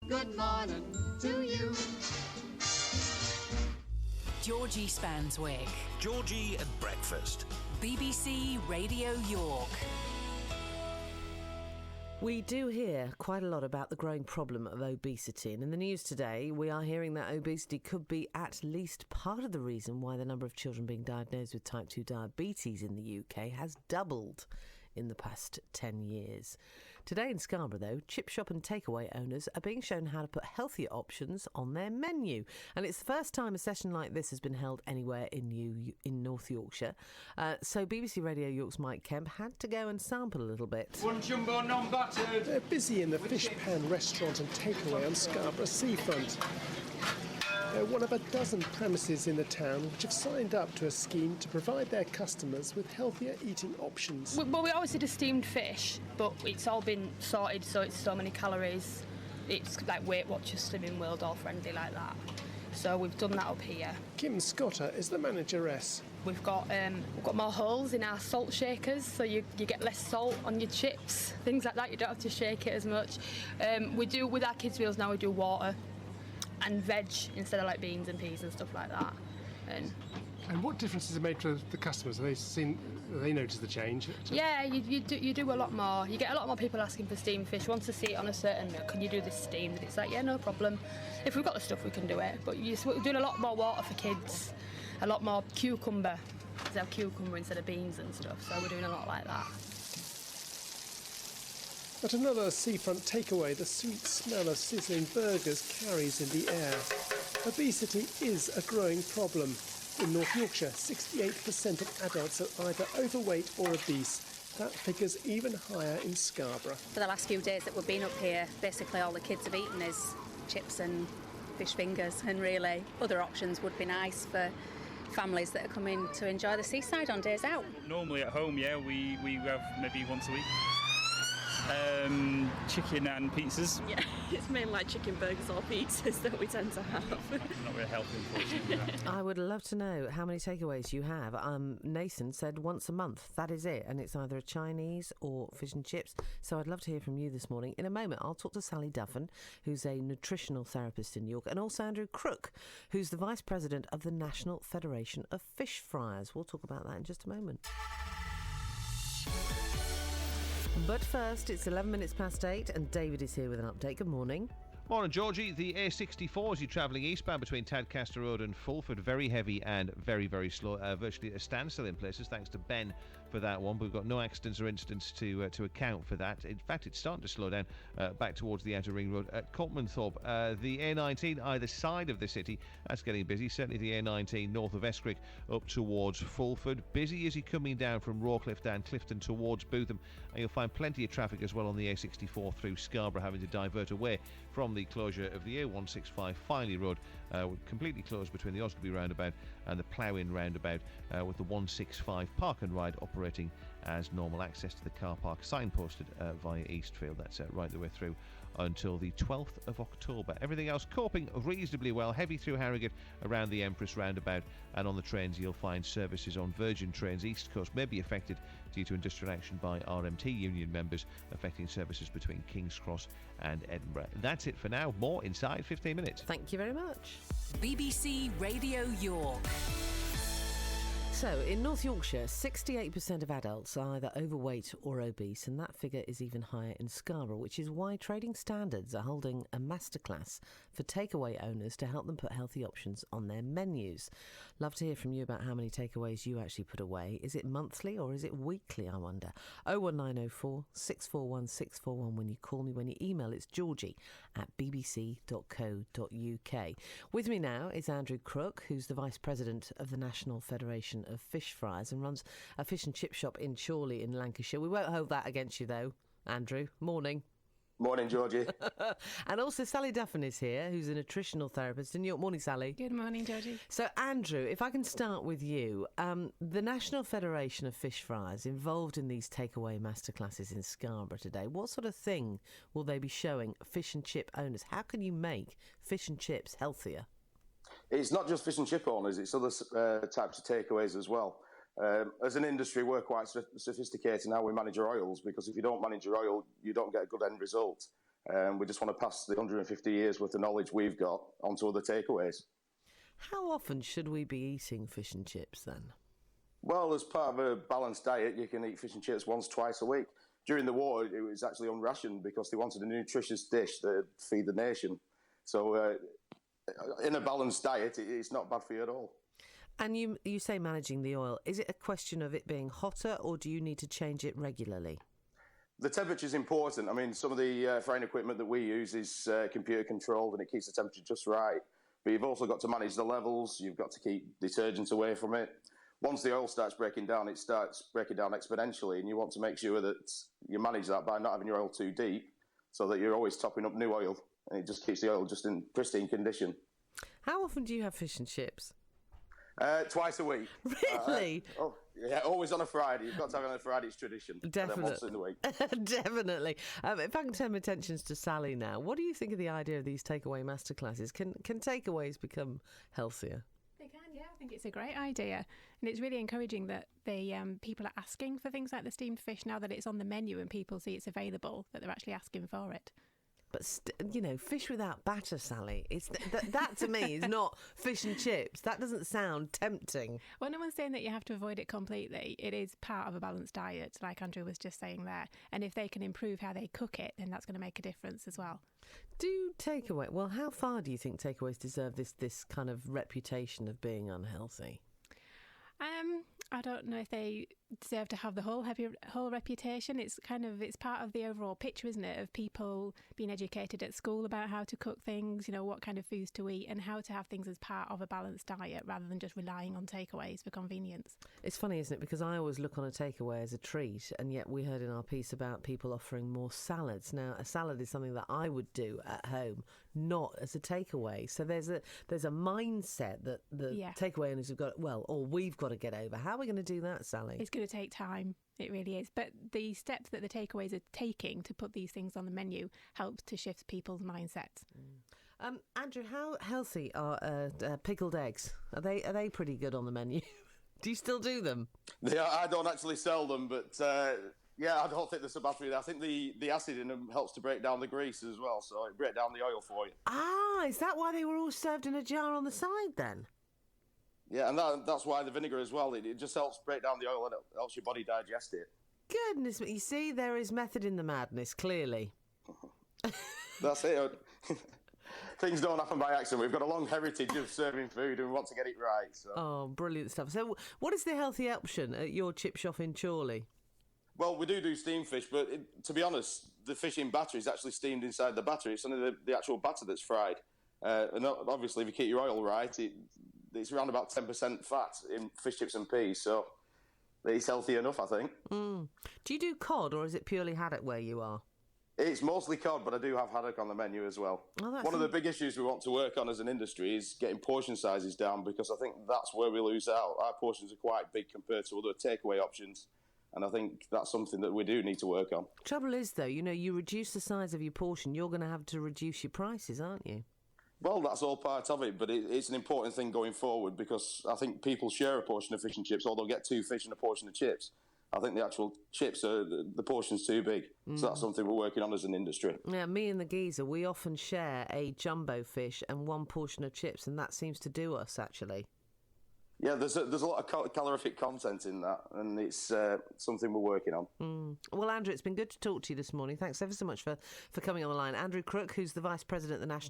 Good morning to you. Georgie Spanswick. Georgie at breakfast. BBC Radio York. We do hear quite a lot about the growing problem of obesity, and in the news today we are hearing that obesity could be at least part of the reason why the number of children being diagnosed with type 2 diabetes in the UK has doubled in the past 10 years. Today in Scarborough, though, chip shop and takeaway owners are being shown how to put healthier options on their menu. And it's the first time a session like this has been held anywhere in North Yorkshire. So BBC Radio York's Mike Kemp had to go and sample a little bit. One jumbo non-buttered. They're busy in the fish pan restaurant and takeaway on Scarborough seafront. They're one of a dozen premises in the town which have signed up to a scheme to provide their customers with healthier eating options. Well, we always did a steamed fish, but it's all been sorted, so it's so many calories. It's like Weight Watchers, Slimming World, all friendly like that. So we've done that up here. Kim Scotter is the manageress. We've got more holes in our salt shakers, so you get less salt on your chips, things like that. You don't have to shake it as much. We do, with our kids' meals now, we do water and veg instead of like beans and peas and stuff like that. And what difference has it made for the customers? Have they noticed the change? Yeah, you do a lot more. You get a lot more people asking for steamed fish. Once they see it on a certain meal, can you do this steamed? And it's like, yeah, no problem. If we've got the stuff, we can do it. But we're doing a lot more water for kids, a lot more cucumber. They have cucumber instead of beans and stuff, so we're doing a lot like that. At another seafront takeaway, the sweet smell of sizzling burgers carries in the air. Obesity is a growing problem. In North Yorkshire, 68% of adults are either overweight or obese. That figure's even higher in Scarborough. For the last few days that we've been up here, basically all the kids have eaten is chips and fish fingers, and really other options would be nice for families that are coming to enjoy the seaside on days out. Normally at home, yeah, we have maybe once a week. Chicken and pizzas. Yeah, it's mainly like chicken burgers or pizzas that we tend to have. Not very healthy, unfortunately. I would love to know how many takeaways you have. Nathan said once a month, that is it, and it's either a Chinese or fish and chips. So I'd love to hear from you this morning. In a moment, I'll talk to Sally Duffin, who's a nutritional therapist in York, and also Andrew Crook, who's the Vice President of the National Federation of Fish Fryers. We'll talk about that in just a moment. But first, it's 11 minutes past 8 and David is here with an update. Good morning. Morning, Georgie. The A64 as you're travelling eastbound between Tadcaster Road and Fulford, very heavy and very, very slow. Virtually a standstill in places, thanks to Ben for that one. But we've got no accidents or incidents to account for that. In fact, it's starting to slow down back towards the Outer Ring Road at Coltmanthorpe. The A19 either side of the city, that's getting busy. Certainly the A19 north of Escrick up towards Fulford. Busy as you're coming down from Rawcliffe down Clifton towards Bootham. And you'll find plenty of traffic as well on the A64 through Scarborough, having to divert away from the closure of the A165 Filey Road, completely closed between the Osgoby roundabout and the Plough-In roundabout, with the 165 Park and Ride operating as normal. Access to the car park signposted via Eastfield. That's right the way through until the 12th of October. Everything else coping reasonably well. Heavy through Harrogate around the Empress roundabout, and on the trains you'll find services on Virgin Trains East Coast may be affected due to industrial action by RMT union members, affecting services between King's Cross and Edinburgh. That's it for now. More inside 15 minutes. Thank you very much. BBC Radio York. So, in North Yorkshire, 68% of adults are either overweight or obese, and that figure is even higher in Scarborough, which is why Trading Standards are holding a masterclass for takeaway owners to help them put healthy options on their menus. Love to hear from you about how many takeaways you actually put away. Is it monthly or is it weekly, I wonder? 01904 641 641 when you call me. When you email, it's georgie@bbc.co.uk. With me now is Andrew Crook, who's the Vice President of the National Federation of Fish Fryers and runs a fish and chip shop in Chorley in Lancashire. We won't hold that against you though, Andrew. Morning. Morning, Georgie. And also Sally Duffin is here, who's a nutritional therapist in New York. Morning, Sally. Good morning, Georgie. So, Andrew, if I can start with you, the National Federation of Fish Fryers involved in these takeaway masterclasses in Scarborough today. What sort of thing will they be showing fish and chip owners? How can you make fish and chips healthier? It's not just fish and chip owners, it's other types of takeaways as well. As an industry, we're quite sophisticated in how we manage our oils, because if you don't manage your oil, you don't get a good end result. We just want to pass the 150 years worth of knowledge we've got onto other takeaways. How often should we be eating fish and chips then? Well, as part of a balanced diet, you can eat fish and chips once, twice a week. During the war, it was actually unrationed because they wanted a nutritious dish that would feed the nation. So in a balanced diet, it's not bad for you at all. And you say managing the oil. Is it a question of it being hotter, or do you need to change it regularly? The temperature is important. I mean, some of the frying equipment that we use is computer controlled and it keeps the temperature just right. But you've also got to manage the levels. You've got to keep detergents away from it. Once the oil starts breaking down, it starts breaking down exponentially, and you want to make sure that you manage that by not having your oil too deep so that you're always topping up new oil, and it just keeps the oil just in pristine condition. How often do you have fish and chips? Twice a week. Really? Yeah, always on a Friday. You've got to have it on a Friday, it's tradition. Definitely. And then once in the week. Definitely. If I can turn my attentions to Sally now, what do you think of the idea of these takeaway masterclasses? Can takeaways become healthier? They can, yeah. I think it's a great idea. And it's really encouraging that the people are asking for things like the steamed fish now that it's on the menu and people see it's available, that they're actually asking for it. But, fish without batter, Sally, it's that to me is not fish and chips. That doesn't sound tempting. Well, no one's saying that you have to avoid it completely. It is part of a balanced diet, like Andrew was just saying there. And if they can improve how they cook it, then that's going to make a difference as well. Well, how far do you think takeaways deserve this kind of reputation of being unhealthy? I don't know if they deserve to have the whole reputation. It's part of the overall picture, isn't it, of people being educated at school about how to cook things, what kind of foods to eat and how to have things as part of a balanced diet rather than just relying on takeaways for convenience. It's funny, isn't it, because I always look on a takeaway as a treat, and yet we heard in our piece about people offering more salads. Now, a salad is something that I would do at home, not as a takeaway. So there's a mindset that the takeaway owners have got, we've got to get over. How are we going to do that, Sally? It's going to take time. It really is. But the steps that the takeaways are taking to put these things on the menu helps to shift people's mindsets. Andrew, how healthy are pickled eggs? Are they pretty good on the menu? Do you still do them? I don't actually sell them, but I don't think they're so bad for you. I think the acid in them helps to break down the grease as well, so it breaks down the oil for you. Ah, is that why they were all served in a jar on the side then? Yeah, and that's why the vinegar as well. It just helps break down the oil and it helps your body digest it. Goodness me, you see, there is method in the madness, clearly. That's it. Things don't happen by accident. We've got a long heritage of serving food and we want to get it right. So. Oh, brilliant stuff. So what is the healthy option at your chip shop in Chorley? Well, we do steamed fish, but to be honest, the fish in batter is actually steamed inside the batter. It's only the actual batter that's fried. And obviously, if you keep your oil right, it's around about 10% fat in fish chips and peas, so it's healthy enough, I think. Do you do cod, or is it purely haddock where you are? It's mostly cod, but I do have haddock on the menu as well. One of the big issues we want to work on as an industry is getting portion sizes down, because I think that's where we lose out. Our portions are quite big compared to other takeaway options, and I think that's something that we do need to work on. Trouble is, though, you reduce the size of your portion, you're going to have to reduce your prices, aren't you? Well, that's all part of it, but it's an important thing going forward, because I think people share a portion of fish and chips, or they'll get 2 fish and a portion of chips. I think the actual chips, the portion's too big. So that's something we're working on as an industry. Yeah, me and the geezer, we often share a jumbo fish and 1 portion of chips, and that seems to do us, actually. Yeah, there's a lot of calorific content in that, and it's something we're working on. Well, Andrew, it's been good to talk to you this morning. Thanks ever so much for coming on the line. Andrew Crook, who's the Vice President of the National